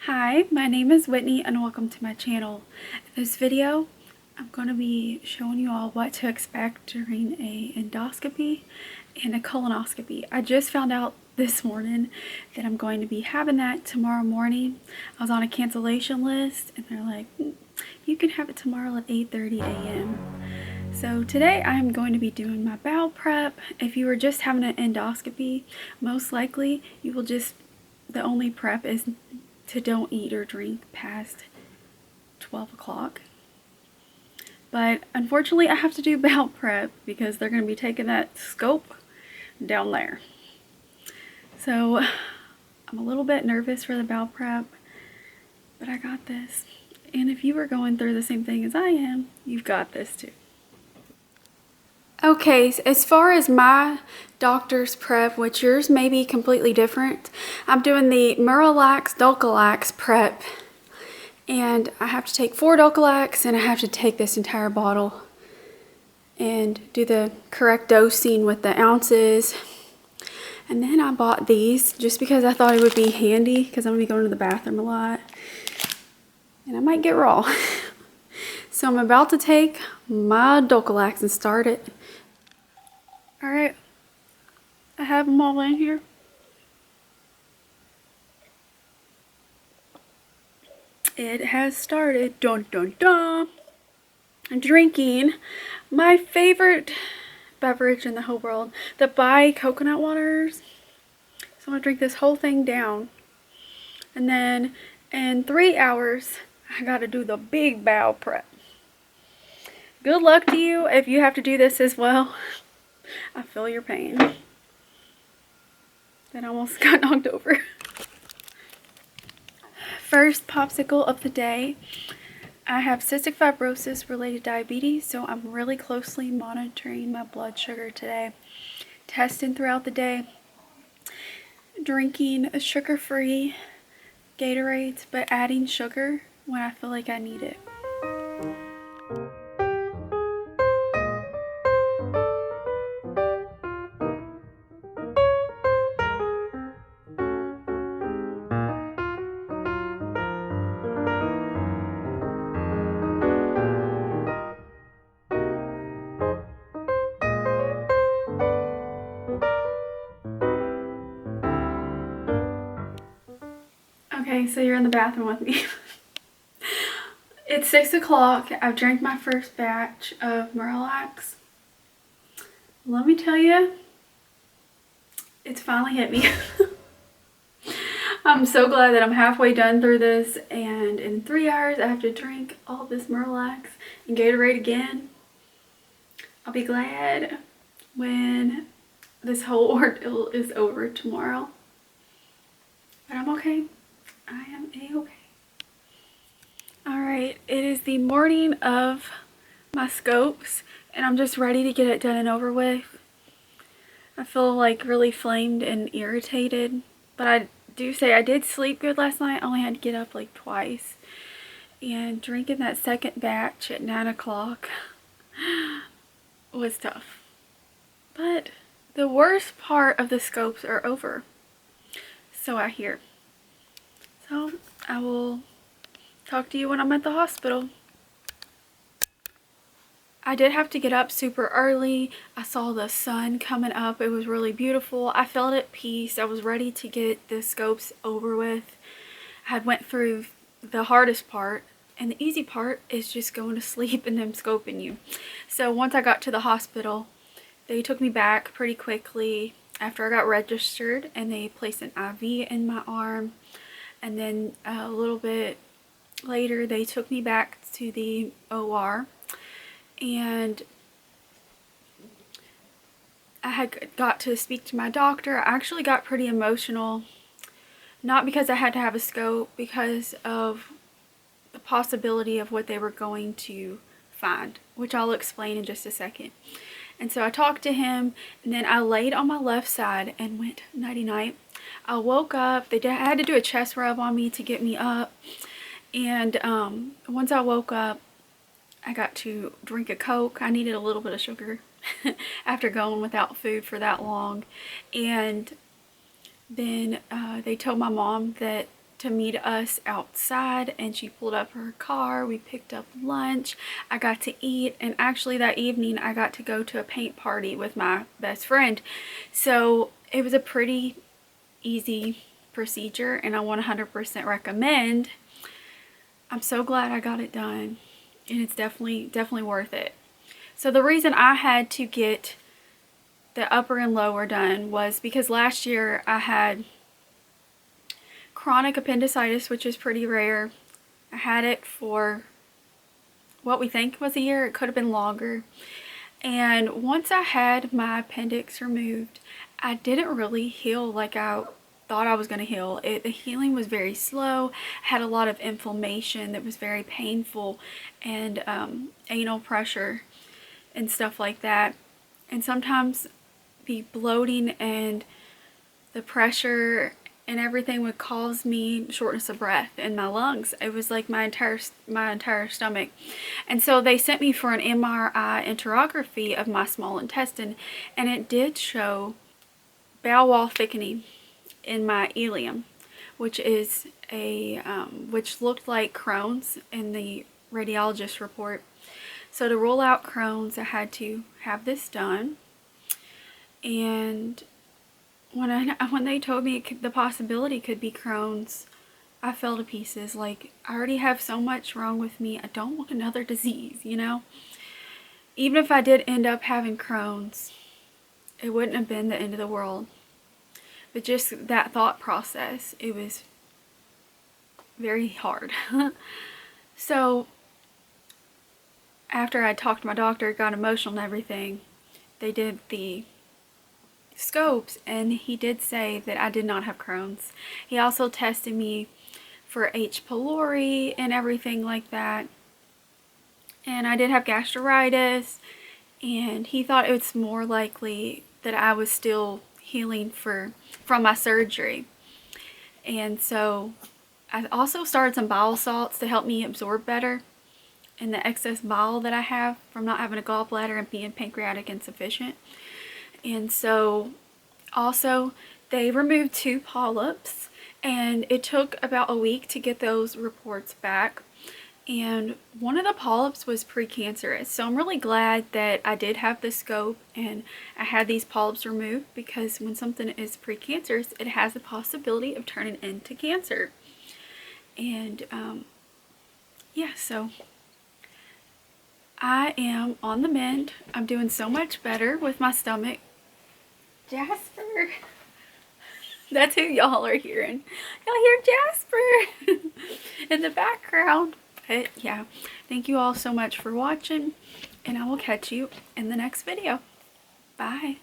Hi, my name is Whitney and welcome to my channel. In this video, I'm going to be showing you all what to expect during a endoscopy and a colonoscopy. I just found out this morning that I'm going to be having that tomorrow morning. I was on a cancellation list and they're like, you can have it tomorrow at 8:30 a.m. So today I'm going to be doing my bowel prep. If you were just having an endoscopy, most likely you will the only prep is to don't eat or drink past 12 o'clock. But unfortunately I have to do bowel prep because they're going to be taking that scope down there. So I'm a little bit nervous for the bowel prep, but I got this. And if you were going through the same thing as I am, you've got this too. Okay, so as far as my doctor's prep, which yours may be completely different, I'm doing the Miralax Dulcolax prep. And I have to take 4 Dulcolax and I have to take this entire bottle and do the correct dosing with the ounces. And then I bought these just because I thought it would be handy because I'm going to be going to the bathroom a lot. And I might get raw. So I'm about to take my Dulcolax and start it. Alright, I have them all in here. It has started. Dun dun dun. I'm drinking my favorite beverage in the whole world, the Bai coconut waters. So I'm gonna drink this whole thing down. And then in 3 hours, I gotta do the big bowel prep. Good luck to you if you have to do this as well. I feel your pain. That almost got knocked over. First popsicle of the day. I have cystic fibrosis related diabetes, so I'm really closely monitoring my blood sugar today. Testing throughout the day. Drinking a sugar-free Gatorades, but adding sugar when I feel like I need it. Okay, so you're in the bathroom with me. It's 6 o'clock. I've drank my first batch of Miralax. Let me tell you, it's finally hit me. I'm so glad that I'm halfway done through this, and in 3 hours I have to drink all this Miralax and Gatorade again. I'll be glad when this whole ordeal is over tomorrow. But I'm okay. I am a-okay. Alright, it is the morning of my scopes, and I'm just ready to get it done and over with. I feel like really flamed and irritated, but I do say I did sleep good last night. I only had to get up like twice. And drinking that second batch at 9 o'clock was tough. But the worst part of the scopes are over. So I hear. So I will talk to you when I'm at the hospital. I did have to get up super early. I saw the sun coming up. It was really beautiful. I felt at peace. I was ready to get the scopes over with. I had went through the hardest part, and the easy part is just going to sleep and them scoping you. So once I got to the hospital, they took me back pretty quickly after I got registered, and they placed an IV in my arm. And then a little bit later, they took me back to the OR. And I had got to speak to my doctor. I actually got pretty emotional, not because I had to have a scope, because of the possibility of what they were going to find, which I'll explain in just a second. And so I talked to him, and then I laid on my left side and went nighty-night. I woke up. They had to do a chest rub on me to get me up. And once I woke up, I got to drink a Coke. I needed a little bit of sugar after going without food for that long. And then they told my mom that to meet us outside, and she pulled up her car. We picked up lunch. I got to eat, and actually that evening I got to go to a paint party with my best friend. So it was a pretty easy procedure, and I 100% recommend. I'm so glad I got it done, and it's definitely worth it. So the reason I had to get the upper and lower done was because last year I had chronic appendicitis, which is pretty rare. I had it for what we think was a year. It could have been longer. And once I had my appendix removed, I didn't really heal like I thought I was going to heal. The healing was very slow. I had a lot of inflammation that was very painful, and anal pressure and stuff like that. And sometimes the bloating and the pressure and everything would cause me shortness of breath in my lungs. It was like my entire stomach. And so they sent me for an MRI enterography of my small intestine, and it did show bowel wall thickening in my ileum, which is which looked like Crohn's in the radiologist report. So to rule out Crohn's, I had to have this done. And when they told me the possibility could be Crohn's, I fell to pieces. Like, I already have so much wrong with me. I don't want another disease, you know? Even if I did end up having Crohn's, it wouldn't have been the end of the world. But just that thought process, it was very hard. So after I talked to my doctor, got emotional and everything, they did the scopes, and he did say that I did not have Crohn's. He also tested me for H. pylori and everything like that, and I did have gastritis, and he thought it was more likely that I was still healing from my surgery. And so I also started some bowel salts to help me absorb better and the excess bile that I have from not having a gallbladder and being pancreatic insufficient. And so also they removed 2 polyps, and it took about a week to get those reports back. And one of the polyps was precancerous. So I'm really glad that I did have the scope and I had these polyps removed, because when something is precancerous, it has the possibility of turning into cancer. And yeah, so I am on the mend. I'm doing so much better with my stomach. Jasper. That's who y'all are hearing. Y'all hear Jasper in the background. But yeah, thank you all so much for watching, and I will catch you in the next video. Bye.